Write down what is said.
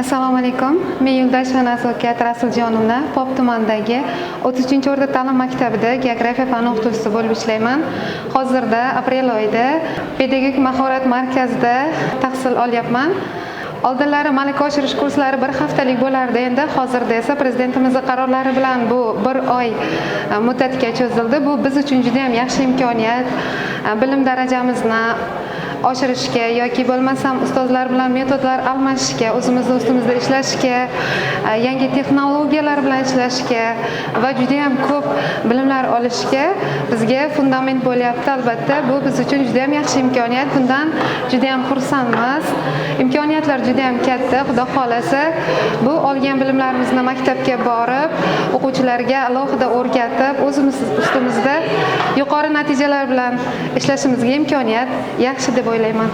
Assalomu alaykum. Men Yo'ldosheva Nazokat Rasuljonovna, Pop tumanidagi 33-o'rta ta'lim maktabida geografiya fani o'qituvchisi bo'lib ishlayman. Hozirda aprel oyida pedagogik mahorat markazida tahsil olyapman. Oldinlari malaka oshirish kurslari bir haftalik bo'lardi. Endi hozirda esa prezidentimizning qarorlari bilan bu 1 oy muddatga cho'zildi. Bu biz uchun juda ham yaxshi imkoniyat. Bilim darajamizni oshirishga yoki bo'lmasam ustozlar bilan metodlar almashishga, o'zimizni ustimizda ishlashga, yangi texnologiyalar bilan ishlashga va juda ham ko'p bilimlar olishga bizga fundament bo'lyapti. Albatta, bu biz uchun juda ham yaxshi imkoniyat. Bundan juda ham xursandmiz. Imkoniyatlar juda ham katta. Xudo xolasa, bu olgan bilimlarimizni maktabga borib, o'quvchilarga alohida o'rgatib, o'zimiz ustimizda yuqori natijalar bilan ishlashimizga imkoniyat yaxshi deb o'ylayman.